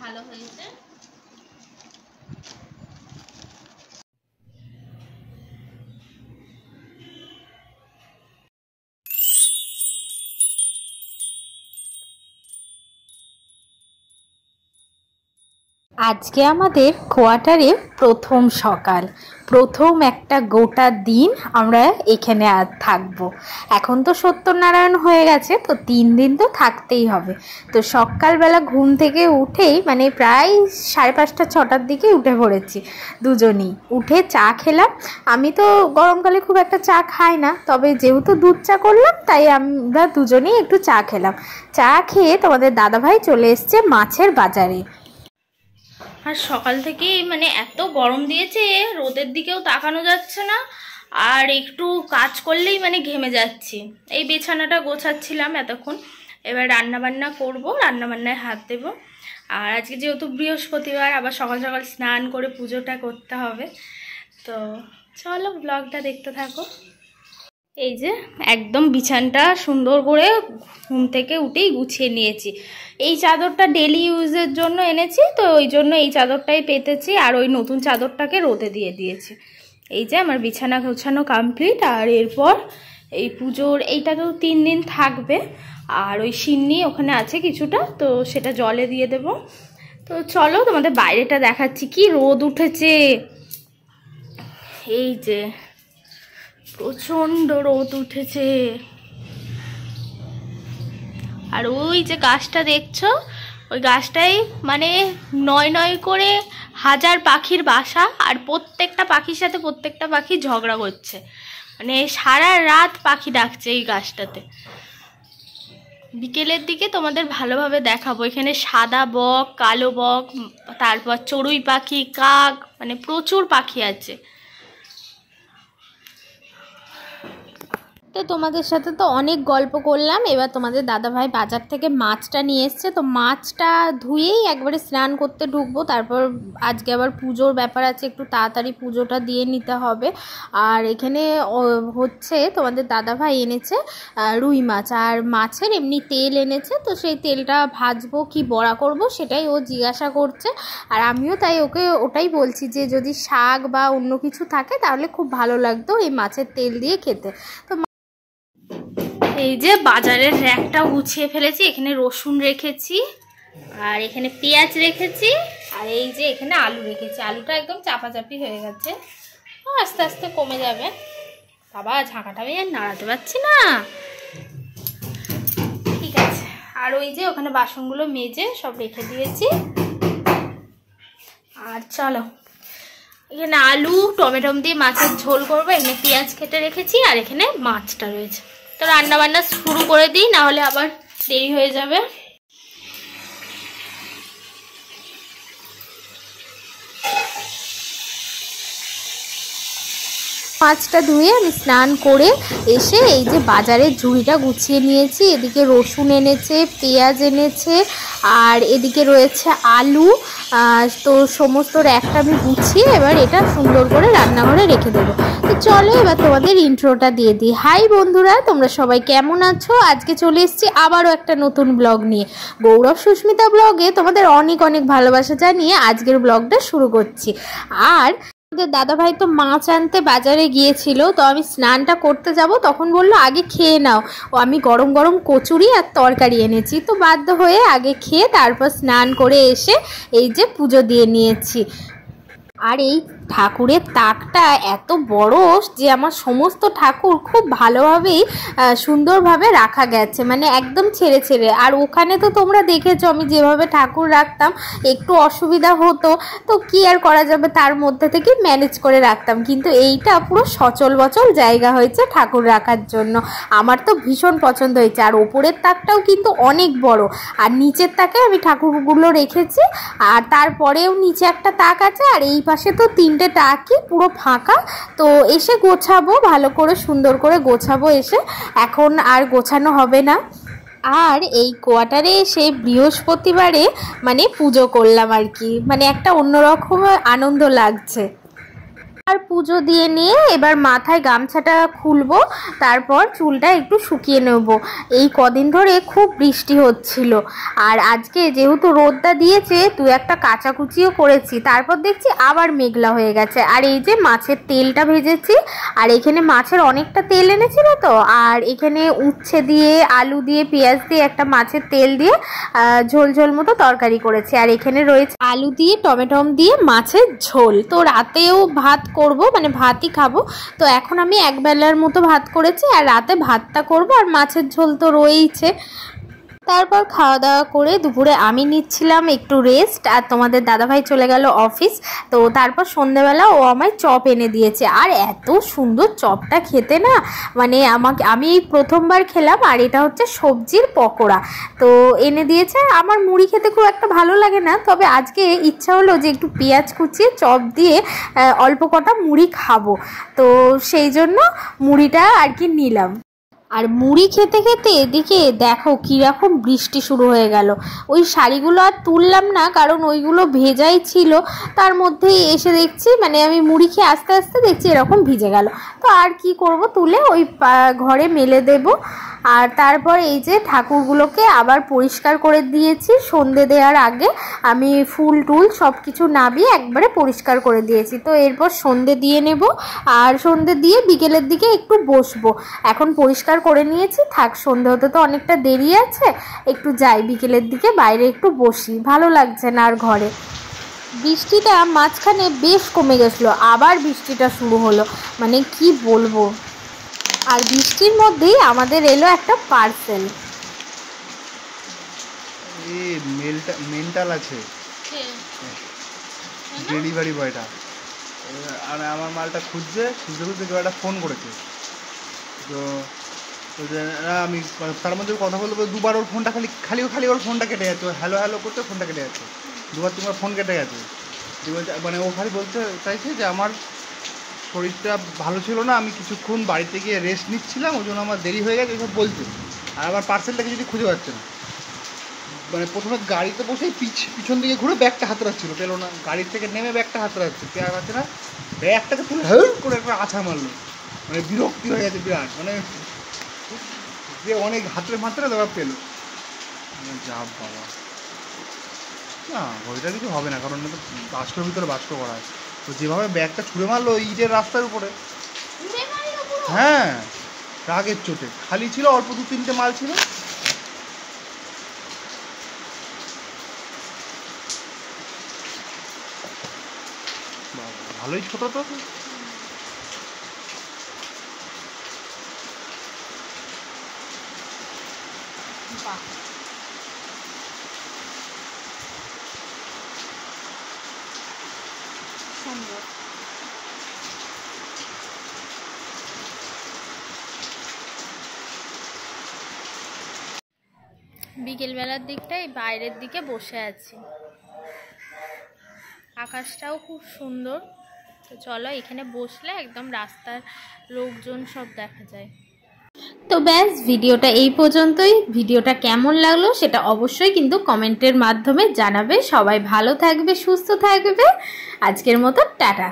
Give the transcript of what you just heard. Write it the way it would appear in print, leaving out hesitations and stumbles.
ভালো হয়েছে। আজকে আমাদের কোয়ার্টারে প্রথম সকাল, প্রথম একটা গোটা দিন আমরা এখানে আর থাকবো। এখন তো সত্যনারায়ণ হয়ে গেছে, তো 3 দিন তো থাকতেই হবে। তো সকালবেলা ঘুম থেকে উঠেই মানে প্রায় 5:30 6টার দিকে উঠে পড়েছি দুজনেই। উঠে চা খেলাম। আমি তো গরমকালে খুব একটা চা খাই না, তবে যেহেতু দুধ চা করলাম তাই আমরা দুজনেই একটু চা খেলাম। চা খেয়ে তোমাদের দাদাভাই চলে এসছে মাছের বাজারে। আর সকাল থেকেই মানে এত গরম দিয়েছে, রোদের দিকেও তাকানো যাচ্ছে না, আর একটু কাজ করলেই মানে ঘেমে যাচ্ছি। এই বিছানাটা গোছাচ্ছিলাম এতক্ষণ, এবার রান্নাবান্না করবো, রান্নাবান্নায় হাত দেবো। আর আজকে যেহেতু বৃহস্পতিবার, আবার সকাল সকাল স্নান করে পুজোটা করতে হবে। তো চলো ব্লগটা দেখতে থাকো। এই যে একদম বিছানটা সুন্দর করে ঘুম থেকে উঠেই গুছিয়ে নিয়েছি। এই চাদরটা ডেলি ইউজের জন্য এনেছি, তো ওই জন্য এই চাদরটাই পেতেছি, আর ওই নতুন চাদরটাকে রোদে দিয়ে দিয়েছি। এই যে আমার বিছানা গোছানো কমপ্লিট। আর এরপর এই পুজোর এইটা তো 3 দিন থাকবে, আর ওই সিন্নি ওখানে আছে কিছুটা, তো সেটা জলে দিয়ে দেব। তো চলো তোমাদের বাইরেটা দেখাচ্ছি, কি রোদ উঠেছে। এই যে প্রচণ্ড রোদ উঠেছে। আর ওই যে গাছটা দেখছো, ওই গাছটাই মানে 9 করে 1000 পাখির বাসা, আর প্রত্যেকটা পাখির সাথে প্রত্যেকটা পাখি ঝগড়া করছে, মানে সারা রাত পাখি ডাকছে এই গাছটাতে। বিকেলের দিকে তোমাদের ভালোভাবে দেখাবো। এখানে সাদা বক, কালো বক, তারপর চড়ুই পাখি, কাক, মানে প্রচুর পাখি আছে। তো তোমাদের সাথে তো অনেক গল্প করলাম। এবার তোমাদের দাদাভাই বাজার থেকে মাছটা নিয়ে এসছে, তো মাছটা ধুয়েই একবারে স্নান করতে ঢুকবো। তারপর আজকে আবার পুজোর ব্যাপার আছে, একটু তাড়াতাড়ি পুজোটা দিয়ে নিতে হবে। আর এখানে হচ্ছে তোমাদের দাদাভাই এনেছে রুই মাছ, আর মাছের এমনি তেল এনেছে, তো সেই তেলটা ভাজবো কি বড়া করব সেটাই ও জিজ্ঞাসা করছে। আর আমিও তাই ওকে ওটাই বলছি যে যদি শাক বা অন্য কিছু থাকে তাহলে খুব ভালো লাগতো এই মাছের তেল দিয়ে খেতে। তো এই যে বাজারের র্যাকটা গুছিয়ে ফেলেছি, এখানে রসুন রেখেছি, আর এখানে পেঁয়াজ রেখেছি, আর এই যে এখানে আলু রেখেছি। আলুটা একদম চাপাচাপি হয়ে গেছে, আস্তে আস্তে কমে যাবে। বাবা ঝাঁকাটা আমি আর নাড়াতে পারছি না। ঠিক আছে। আর ওই যে ওখানে বাসনগুলো মেজে সব রেখে দিয়েছি। আর চলো, এখানে আলু টমেটো দিয়ে মাছের ঝোল করবো, এখানে পেঁয়াজ কেটে রেখেছি, আর এখানে মাছটা রয়েছে। তো রান্না বান্না শুরু করে দিই, না হলে আবার দেরি হয়ে যাবে। মাছটা ধুয়ে আমি স্নান করে এসে এই যে বাজারের ঝুড়িটা গুছিয়ে নিয়েছি। এদিকে রসুন এনেছে, পেঁয়াজ এনেছে, আর এদিকে রয়েছে আলু। তো সমস্ত র্যাকটা আমি গুছিয়ে এবার এটা সুন্দর করে রান্নাঘরে রেখে দেবো। তো চলো এবার তোমাদের ইন্ট্রোটা দিয়ে দিই। হাই বন্ধুরা, তোমরা সবাই কেমন আছো? আজকে চলে এসেছি আবারও একটা নতুন ব্লগ নিয়ে। গৌরব সুস্মিতা ব্লগে তোমাদের অনেক অনেক ভালোবাসা জানিয়ে আজকের ব্লগটা শুরু করছি। আর দাদাভাই তো মাছ আনতে বাজারে গিয়েছিল, তো আমি স্নানটা করতে যাব, তখন বললো আগে খেয়ে নাও। ও আমি গরম গরম কচুরি আর তরকারি এনেছি, তো বাধ্য হয়ে আগে খেয়ে তারপর স্নান করে এসে এই যে পুজো দিয়ে নিয়েছি। আর এই ঠাকুরের তাকটা এত বড় যে আমার সমস্ত ঠাকুর খুব ভালোভাবেই সুন্দরভাবে রাখা গেছে, মানে একদম ছেড়ে ছেড়ে। আর ওখানে তো তোমরা দেখেছো আমি যেভাবে ঠাকুর রাখতাম, একটু অসুবিধা হতো, তো কি আর করা যাবে, তার মধ্যে থেকে ম্যানেজ করে রাখতাম। কিন্তু এইটা পুরো সচল বচল জায়গা হয়েছে ঠাকুর রাখার জন্য, আমার তো ভীষণ পছন্দ হয়েছে। আর ওপরের তাকটাও কিন্তু অনেক বড়, আর নিচের তাকে আমি ঠাকুরগুলো রেখেছি, আর তারপরেও নিচে একটা তাক আছে, আর এই পাশে তো 3টে তাকই পুরো ফাঁকা। তো এসে গোছাবো, ভালো করে সুন্দর করে গোছাবো এসে, এখন আর গোছানো হবে না। আর এই কোয়ার্টারে এসে বৃহস্পতিবারে মানে পুজো করলাম আর কি, মানে একটা অন্যরকম আনন্দ লাগছে। আর পুজো দিয়ে নিয়ে এবার মাথায় গামছাটা খুলবো, তারপর চুলটা একটু শুকিয়ে নেব। এই কদিন ধরে খুব বৃষ্টি হচ্ছিল, আর আজকে যেহেতু রোদটা দিয়েছে তুই একটা কাচাকুচিও করেছি, তারপর দেখছি আবার মেঘলা হয়ে গেছে। আর এই যে মাছের তেলটা ভেজেছি, আর এখানে মাছের অনেকটা তেল এনেছিল তো, আর এখানে উচ্ছে দিয়ে আলু দিয়ে পেঁয়াজ দিয়ে একটা মাছের তেল দিয়ে ঝোল ঝোল মতো তরকারি করেছি। আর এখানে রয়েছে আলু দিয়ে টমেটো দিয়ে মাছের ঝোল। তো রাতেও ভাত করব, মানে ভাতই খাবো। তো এখন আমি একবেলার মতো ভাত করেছি, আর রাতে ভাতটা করব, আর মাছের ঝোল তো রয়েইছে। তারপর খাওয়া দাওয়া করে দুপুরে আমি নিচ্ছিলাম একটু রেস্ট, আর তোমাদের দাদাভাই চলে গেল অফিস। তো তারপর সন্ধ্যেবেলা ও আমায় চপ এনে দিয়েছে, আর এত সুন্দর চপটা খেতে না, মানে আমি এই প্রথমবার খেলাম। আর এটা হচ্ছে সবজির পকোড়া, তো এনে দিয়েছে। আমার মুড়ি খেতে খুব একটা ভালো লাগে না, তবে আজকে ইচ্ছা হলো যে একটু পেঁয়াজ কুচিয়ে চপ দিয়ে অল্প কটা মুড়ি খাবো, তো সেই জন্য মুড়িটা আর কি নিলাম। আর মুড়ি খেতে খেতে এদিকে দেখো কীরকম বৃষ্টি শুরু হয়ে গেল। ওই শাড়িগুলো আর তুললাম না, কারণ ওইগুলো ভেজাই ছিল। তার মধ্যেই এসে দেখছি, মানে আমি মুড়ি খেয়ে আস্তে আস্তে দেখছি এরকম ভিজে গেল। তো আর কি করব, তুলে ওই ঘরে মেলে দেব। আর তারপর এই যে ঠাকুরগুলোকে আবার পরিষ্কার করে দিয়েছি। সন্ধে দেওয়ার আগে আমি ফুল টুল সব কিছু নামিয়ে একবারে পরিষ্কার করে দিয়েছি। তো এরপর সন্ধে দিয়ে নেব, আর সন্ধে দিয়ে বিকেলের দিকে একটু বসবো। এখন পরিষ্কার করে নিয়েছি, থাক, সন্ধে হতে তো অনেকটা দেরি আছে, একটু যাই বিকেলের দিকে বাইরে একটু বসি, ভালো লাগছে না আর ঘরে। বৃষ্টিটা মাঝখানে বেশ কমে গেছিলো, আবার বৃষ্টিটা শুরু হলো, মানে কি বলবো। আর বৃষ্টির মধ্যেই আমাদের এলো একটা পার্সেল। মেন্টাল আছে ডেলিভারি বয়টা, আর আমার মালটা খুঁজছে, খুঁজতে খুঁজতে কেউ একটা ফোন করেছে। তো আমি তার মধ্যে কথা বলতে দুবার ওর ফোনটা খালি ওর ফোনটা কেটে যাচ্ছে, হ্যালো হ্যালো করতে ফোনটা কেটে যাচ্ছে, দুবার তিনবার ফোন কেটে গেছে। মানে ও খালি বলতে চাইছে যে আমার শরীরটা ভালো ছিল না, আমি কিছুক্ষণ বাড়িতে গিয়ে রেস্ট নিচ্ছিলাম, ওই জন্য আমার দেরি হয়ে গেছে, এসব বলছে। আর আবার পার্সেলটাকে যদি খুঁজে পাচ্ছে না, মানে প্রথমে গাড়িতে বসেই পিছন দিকে ঘুরে ব্যাগটা হাতে রাখছিল, পেলো না, গাড়ির থেকে নেমে ব্যাগটা হাতে রাখছে, পেয়ে পাচ্ছে না, ব্যাগটাকে তুলে হেল্প করে একটা আছা মারলো, মানে বিরক্তি হয়ে গেছে বিরাট, মানে যে অনেক হাতের মাত্রা দেওয়া পেলো। যা বাবা, না ওইটা কিছু হবে না, কারণ তো বাস্কের ভিতরে বাস্ক করা হয়। তো যেভাবে ব্যাগটা ছুঁড়ে মারলো ইটের রাস্তার উপরে, হ্যাঁ রাগের চোটে, খালি ছিল, অল্প 2-3টে মাল ছিল। ভালোই ছোট তো। বিকেলবেলার দিকটাই বাইরের দিকে বসে আছি, আকাশটাও খুব সুন্দর। তো চলো, এখানে বসলে একদম রাস্তার লোকজন সব দেখা যায়। তো ব্যাস, ভিডিওটা এই পর্যন্তই। ভিডিওটা কেমন লাগলো সেটা অবশ্যই কিন্তু কমেন্টের মাধ্যমে জানাবে। সবাই ভালো থাকবে, সুস্থ থাকবে। আজকের মতো টাটা।